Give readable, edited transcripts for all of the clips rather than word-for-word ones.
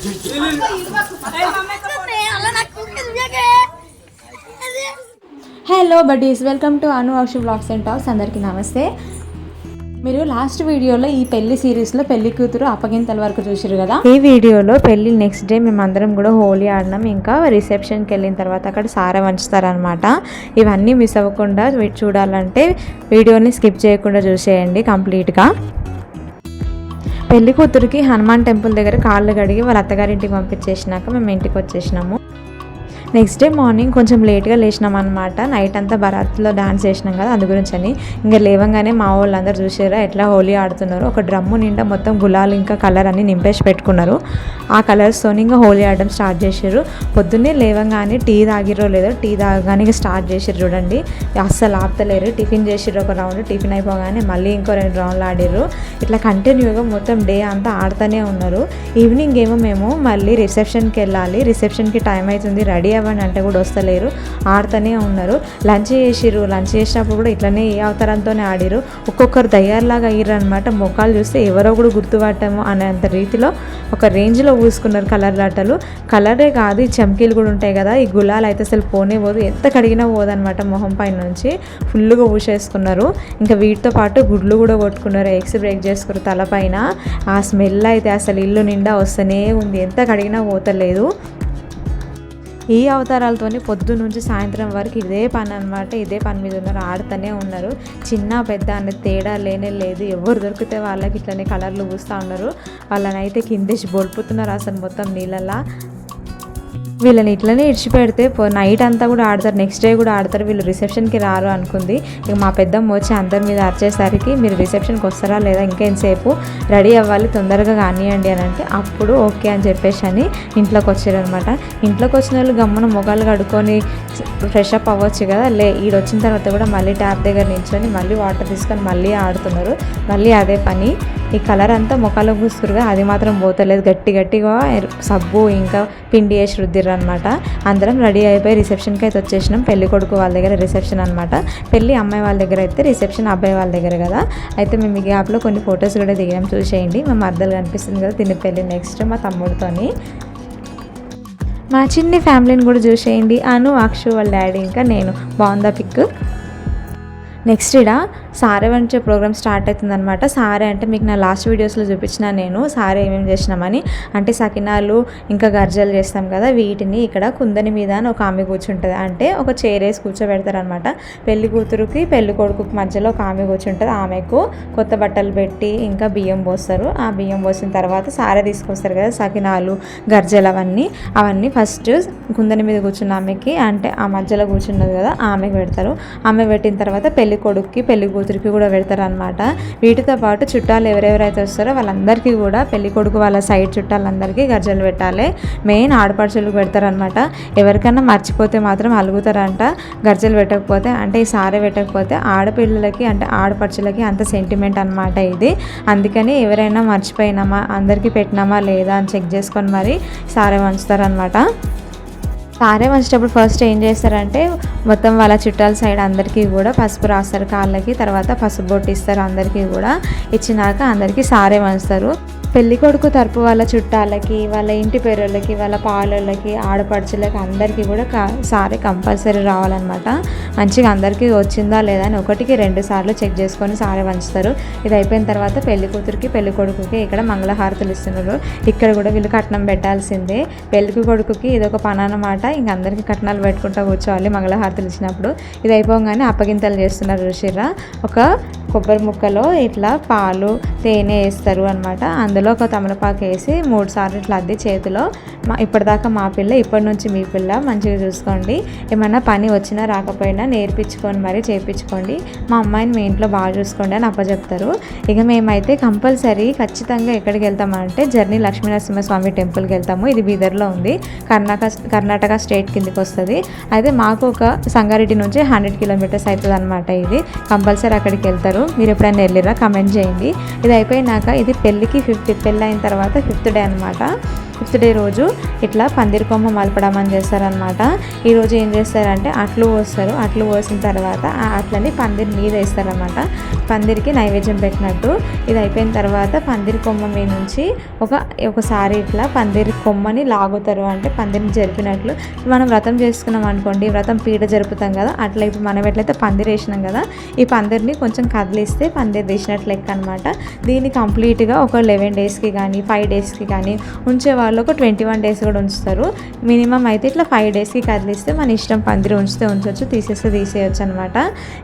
Hello buddies, welcome to Anu Akshu blogs and talks. అందరికీ నమస్తే. మీరు లాస్ట్ వీడియోలో ఈ పెళ్లి సిరీస్లో పెళ్లి కూతురు అప్పగింతల వరకు చూసారు కదా. ఈ వీడియోలో పెళ్లి నెక్స్ట్ డే మేమందరం కూడా హోలీ ఆడినాం. ఇంకా రిసెప్షన్కి వెళ్ళిన తర్వాత అక్కడ సారా వంచుతారనమాట. ఇవన్నీ మిస్ అవ్వకుండా చూడాలంటే వీడియోని స్కిప్ చేయకుండా చూసేయండి కంప్లీట్గా. పెళ్లి కూతురికి హనుమాన్ టెంపుల్ దగ్గర కాళ్ళు కడిగి వాళ్ళ అత్తగారింటికి పంపించేసినాక మేము ఇంటికి వచ్చేసినాము. నెక్స్ట్ డే మార్నింగ్ కొంచెం లేట్గా లేచినాం అనమాట. నైట్ అంతా బరాత్లో డాన్స్ చేసినాం కదా, అందు గురించి అని. ఇంకా లేవంగానే మా వాళ్ళందరూ చూసారా ఎట్లా హోలీ ఆడుతున్నారు. ఒక డ్రమ్ము నిండా మొత్తం గులాల్ ఇంకా కలర్ అన్ని నింపేసి పెట్టుకున్నారు. ఆ కలర్స్తో ఇంకా హోలీ ఆడడం స్టార్ట్ చేసారు. పొద్దున్నే లేవంగానే టీ తాగిరో లేదో, టీ తాగగానే ఇంకా స్టార్ట్ చేసారు చూడండి. అస్సలు ఆపుతలేరు. టిఫిన్ చేసిర్రు ఒక రౌండ్, టిఫిన్ అయిపోగానే మళ్ళీ ఇంకో 2 రౌండ్లు ఆడిర్రు. ఇట్లా కంటిన్యూగా మొత్తం డే అంతా ఆడుతూనే ఉన్నారు. ఈవినింగ్ ఏమో మేము మళ్ళీ రిసెప్షన్కి వెళ్ళాలి, రిసెప్షన్కి టైం అవుతుంది, రెడీ అవ్వండి అంటే కూడా వస్తలేరు, ఆడుతూనే ఉన్నారు. లంచ్ చేసిర్రు. లంచ్ చేసినప్పుడు కూడా ఇట్లనే ఏ అవతారంతోనే ఆడిరు. ఒక్కొక్కరు దయ్యార్లాగా అయ్యారు అనమాట. మొక్కలు చూస్తే ఎవరో కూడా గుర్తుపట్టము అనేంత రీతిలో ఒక రేంజ్లో పూసుకున్నారు కలర్ లాటలు. కలరే కాదు, ఈ చమ్కీలు కూడా ఉంటాయి కదా, ఈ గులాలు అయితే అసలు పోనే పోదు, ఎంత కడిగినా పోదనమాట. మొహం పైన నుంచి ఫుల్గా పూసేసుకున్నారు. ఇంకా వీటితో పాటు గుడ్లు కూడా కొట్టుకున్నారు, ఎగ్స్ బ్రేక్ చేసుకున్నారు తలపైన. ఆ స్మెల్ అయితే అసలు ఇల్లు నిండా వస్తూనే ఉంది, ఎంత కడిగినా పోతలేదు. ఈ అవతారాలతోనే పొద్దు నుంచి సాయంత్రం వరకు ఇదే పని అనమాట. ఇదే పని మీద ఉన్నారు, ఆడుతూనే ఉన్నారు. చిన్న పెద్ద అనేది తేడా లేనే లేదు. ఎవరు దొరికితే వాళ్ళకి ఇట్లనే కలర్లు పూస్తూ ఉన్నారు. వాళ్ళని అయితే కిందేసి బొల్పుతున్నారు అసలు మొత్తం నీళ్ళలా. వీళ్ళని ఇట్లనే ఇడిచిపెడితే నైట్ అంతా కూడా ఆడతారు, నెక్స్ట్ డే కూడా ఆడతారు. వీళ్ళు రిసెప్షన్కి రారు అనుకుంది. ఇక మా పెద్దమ్మ వచ్చి అందరి మీద అరిచేసరికి మీరు రిసెప్షన్కి వస్తారా లేదా, ఇంకేంతసేపు రెడీ అవ్వాలి, తొందరగా కానివ్వండి అని అంటే అప్పుడు ఓకే అని చెప్పేసి అని ఇంట్లోకి వచ్చారనమాట. ఇంట్లోకి వచ్చిన వాళ్ళు గమ్మున మొగాలు కడుక్కొని ఫ్రెష్ అప్ అవ్వచ్చు కదా. ఈడొచ్చిన తర్వాత కూడా మళ్ళీ ట్యాప్ దగ్గర నిల్చొని మళ్ళీ వాటర్ తీసుకొని మళ్ళీ ఆడుతున్నారు. మళ్ళీ అదే పని. ఈ కలర్ అంతా మొక్కలో పూస్తురుగా, అది మాత్రం పోతలేదు. గట్టిగా సబ్బు ఇంకా పిండి వేసి రుద్దిర్రు అనమాట. అందరం రెడీ అయిపోయి రిసెప్షన్కి అయితే వచ్చేసినాం. పెళ్లి కొడుకు వాళ్ళ దగ్గర రిసెప్షన్ అనమాట, పెళ్లి అమ్మాయి వాళ్ళ దగ్గర అయితే రిసెప్షన్ అబ్బాయి వాళ్ళ దగ్గర కదా. అయితే మేము ఈ గ్యాప్లో కొన్ని ఫొటోస్ కూడా దిగాం, చూసేయండి. మా మర్దలు కనిపిస్తుంది కదా తిని పెళ్ళి నెక్స్ట్ మా తమ్ముడితోని. మా చిన్ని ఫ్యామిలీని కూడా చూసేయండి. అను, అక్షు వాళ్ళ డాడీ ఇంకా నేను. బాగుందా పిక్? నెక్స్ట్ ఇడ సారే వంచే ప్రోగ్రామ్ స్టార్ట్ అవుతుంది అనమాట. సారే అంటే మీకు నా లాస్ట్ వీడియోస్లో చూపించిన నేను సారే ఏమేమి చేసినామని. అంటే సకినాలు ఇంకా గర్జలు చేస్తాం కదా, వీటిని ఇక్కడ కుందని మీద ఒక ఆమె కూర్చుంటుంది. అంటే ఒక చైర్ వేసి కూర్చోబెడతారనమాట. పెళ్లి కూతురుకి పెళ్లి కొడుకుకి మధ్యలో ఒక ఆమె కూర్చుంటుంది. ఆమెకు కొత్త బట్టలు పెట్టి ఇంకా బియ్యం పోస్తారు. ఆ బియ్యం పోసిన తర్వాత సారే తీసుకొస్తారు కదా, సకినాలు గర్జలు అవన్నీ ఫస్ట్ కుందని మీద కూర్చున్న ఆమెకి, అంటే ఆ మధ్యలో కూర్చున్నది కదా ఆమెకు పెడతారు. ఆమె పెట్టిన తర్వాత పెళ్లి కొడుకుకి పెళ్లి కూతురికి కూడా పెడతారు అనమాట. వీటితో పాటు చుట్టాలు ఎవరెవరైతే వస్తారో వాళ్ళందరికీ కూడా పెళ్లి కొడుకు వాళ్ళ సైడ్ చుట్టాలందరికీ గర్జలు పెట్టాలి. మెయిన్ ఆడపడుచులకు పెడతారనమాట. ఎవరికైనా మర్చిపోతే మాత్రం అలుగుతారంట గర్జలు పెట్టకపోతే. అంటే ఈ సారే పెట్టకపోతే ఆడపిల్లలకి అంటే ఆడపడుచులకి అంత సెంటిమెంట్ అనమాట ఇది. అందుకని ఎవరైనా మర్చిపోయినామా, అందరికీ పెట్టినామా లేదా అని చెక్ చేసుకొని మరి సారే వంచుతారనమాట. సారే వంచేటప్పుడు ఫస్ట్ ఏం చేస్తారంటే మొత్తం వాళ్ళ చుట్టాల సైడ్ అందరికీ కూడా పసుపు రాస్తారు కాళ్ళకి, తర్వాత పసుపు బొట్టు ఇస్తారు అందరికీ కూడా. ఇచ్చినాక అందరికీ సారే వంచుతారు. పెళ్లి కొడుకు తరపు వాళ్ళ చుట్టాలకి, వాళ్ళ ఇంటి పేరులకి, వాళ్ళ పాలకి, ఆడపడుచులకి అందరికీ కూడా సారే కంపల్సరీ రావాలన్నమాట. మంచిగా అందరికీ వచ్చిందా లేదా అని 1-2 సార్లు చెక్ చేసుకొని సారే వంచుతారు. ఇది అయిపోయిన తర్వాత పెళ్లి కూతురికి పెళ్లి కొడుకుకి ఇక్కడ మంగళహారతులు ఇస్తున్నారు. ఇక్కడ కూడా వీళ్ళు కట్నం పెట్టాల్సిందే. పెళ్లి కొడుకుకి ఇదొక పని అన్నమాట. ఇంక అందరికీ కట్నాలు పెట్టుకుంటూ కూర్చోవాలి మంగళహారతులు ఇచ్చినప్పుడు. ఇది అయిపోగానే అప్పగింతలు చేస్తున్నారు రుషిరా. ఒక కొబ్బరి ముక్కలో ఇట్లా పాలు తేనె వేస్తారు అనమాట. అందులో ఒక తమలపాకు వేసి 3 సార్లు ఇట్లా అద్ది చేతిలో, ఇప్పటిదాకా మా పిల్ల, ఇప్పటి నుంచి మీ పిల్ల, మంచిగా చూసుకోండి, ఏమన్నా పని వచ్చినా రాకపోయినా నేర్పించుకొని మరి చేయించుకోండి, మా అమ్మాయిని మీ ఇంట్లో బాగా చూసుకోండి అని అప్పచెప్తారు. ఇక మేమైతే కంపల్సరీ ఖచ్చితంగా ఎక్కడికి వెళ్తామంటే జర్నీ లక్ష్మీనరసింహస్వామి టెంపుల్కి వెళ్తాము. ఇది బీదర్లో ఉంది, కర్ణాటక స్టేట్ కిందకి వస్తుంది. అయితే మాకు ఒక సంగారెడ్డి నుంచి 100 కిలోమీటర్స్ అవుతుంది అనమాట. ఇది కంపల్సరీ అక్కడికి వెళ్తారు. మీరు ఎప్పుడైనా వెళ్ళిరా కమెంట్ చేయండి. ఇది అయిపోయినాక ఇది పెళ్ళికి పెళ్ళి అయిన తర్వాత 5th డే అనమాట. ఫిఫ్త్ డే రోజు ఇట్లా పందిరి కొమ్మ మలపడం అని చేస్తారనమాట. ఈరోజు ఏం చేస్తారంటే అట్లు పోస్తారు. అట్లు పోసిన తర్వాత ఆ అట్లని పందిరి మీద వేస్తారనమాట, పందిరికి నైవేద్యం పెట్టినట్టు. ఇది అయిపోయిన తర్వాత పందిరి కొమ్మ మీద నుంచి ఒకసారి ఇట్లా పందిరి కొమ్మని లాగుతారు, అంటే పందిరిని జరిపినట్లు. మనం వ్రతం చేసుకున్నాం అనుకోండి, వ్రతం పీట జరుపుతాం కదా, అట్లా ఇప్పుడు మనం ఎట్లయితే పందిరి వేసినాం కదా, ఈ పందిరిని కొంచెం కదిలిస్తే పందిరి వేసినట్లు లెక్క అనమాట. దీన్ని కంప్లీట్గా ఒక 11 డేస్కి కానీ 5 డేస్కి కానీ ఉంచే వాళ్ళు ఒక 21 డేస్ కూడా ఉంచుతారు. మినిమం అయితే ఇట్లా 5 డేస్కి కదిలిస్తే మన ఇష్టం, పందిరి ఉంచితే ఉంచవచ్చు, తీసేస్తే తీసేయచ్చు అనమాట.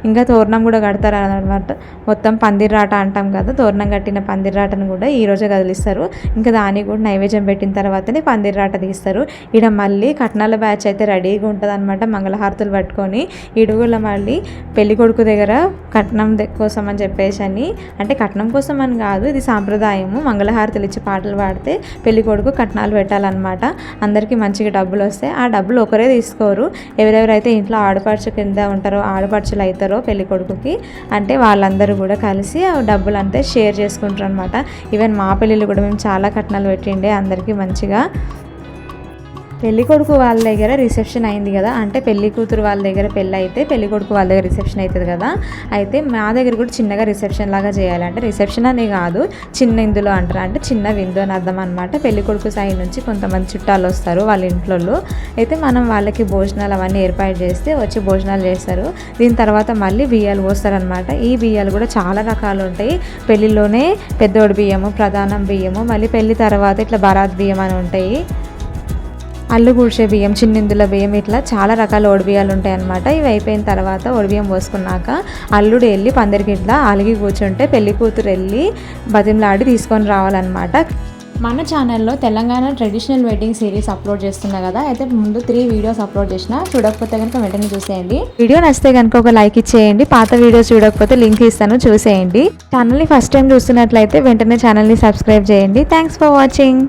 ఇంకా తోరణం కూడా కడతారు అనమాట. మొత్తం పందిరి రాట అంటాం కదా, తోరణం కట్టిన పందిరి రాటను కూడా ఈరోజే కదిలిస్తారు. ఇంకా దాన్ని కూడా నైవేద్యం పెట్టిన తర్వాతనే పందిరి రాట తీస్తారు. ఇక్కడ మళ్ళీ కట్నాల బ్యాచ్ అయితే రెడీగా ఉంటుంది అనమాట, మంగళహారతులు పట్టుకొని. ఇడుగుల మళ్ళీ పెళ్లి కొడుకు దగ్గర కట్నం కోసం అని చెప్పేసి అంటే కట్నం కోసం అని కాదు, ఇది సాంప్రదాయము. మంగళహారతులు ఇచ్చి పాటలు పాడితే పెళ్లి కొడుకు కట్నాలు పెట్టాలన్నమాట. అందరికీ మంచిగా డబ్బులు వస్తాయి. ఆ డబ్బులు ఒకరే తీసుకోరు, ఎవరెవరైతే ఇంట్లో ఆడపడుచు కింద ఉంటారో, ఆడపడుచులు అవుతారో పెళ్లి కొడుకుకి, అంటే వాళ్ళందరూ కూడా కలిసి ఆ డబ్బులు అంతా షేర్ చేసుకుంటారు అనమాట. ఈవెన్ మా పెళ్ళిళ్ళు కూడా మేము చాలా కట్నాలు పెట్టిండే అందరికీ మంచిగా. పెళ్లి కొడుకు వాళ్ళ దగ్గర రిసెప్షన్ అయింది కదా, అంటే పెళ్లి కూతురు వాళ్ళ దగ్గర పెళ్ళి అయితే పెళ్లి కొడుకు వాళ్ళ దగ్గర రిసెప్షన్ అవుతుంది కదా. అయితే మా దగ్గర కూడా చిన్నగా రిసెప్షన్ లాగా చేయాలి, అంటే రిసెప్షన్ అనే కాదు, చిన్న ఇందులో అంటారు, అంటే చిన్న విందు అని అర్థం అనమాట. పెళ్లి కొడుకు సైడ్ నుంచి కొంతమంది చుట్టాలు వస్తారు వాళ్ళ ఇంట్లో, అయితే మనం వాళ్ళకి భోజనాలు అవన్నీ ఏర్పాటు చేస్తే వచ్చి భోజనాలు చేస్తారు. దీని తర్వాత మళ్ళీ బియ్యాలు పోస్తారనమాట. ఈ బియ్యాలు కూడా చాలా రకాలు ఉంటాయి. పెళ్లిలోనే పెద్దోడి బియ్యము, ప్రధానం బియ్యము, మళ్ళీ పెళ్లి తర్వాత ఇట్లా బరాత్ బియ్యం అని ఉంటాయి, అల్లు కూర్చే బియ్యం, చిన్నిందుల బియ్యం, ఇట్లా చాలా రకాల ఒడిబియ్యాలు ఉంటాయి అన్నమాట. ఇవి అయిపోయిన తర్వాత ఒడిబియ్యం పోసుకున్నాక అల్లుడు వెళ్ళి పందిరికి ఇట్లా అలిగి కూర్చుంటే పెళ్లి కూతురు వెళ్ళి బతిమలాడి తీసుకొని రావాలన్నమాట. మన ఛానల్లో Telangana traditional wedding series upload చేస్తున్నా కదా, అయితే ముందు 3 వీడియోస్ అప్లోడ్ చేసిన, చూడకపోతే కనుక వెంటనే చూసేయండి. వీడియో నచ్చితే కనుక ఒక లైక్ ఇచ్చేయండి. పాత వీడియోస్ చూడకపోతే లింక్ ఇస్తాను, చూసేయండి. ఛానల్ని ఫస్ట్ టైం చూస్తున్నట్లయితే వెంటనే ఛానల్ని సబ్స్క్రైబ్ చేయండి. Thanks for watching.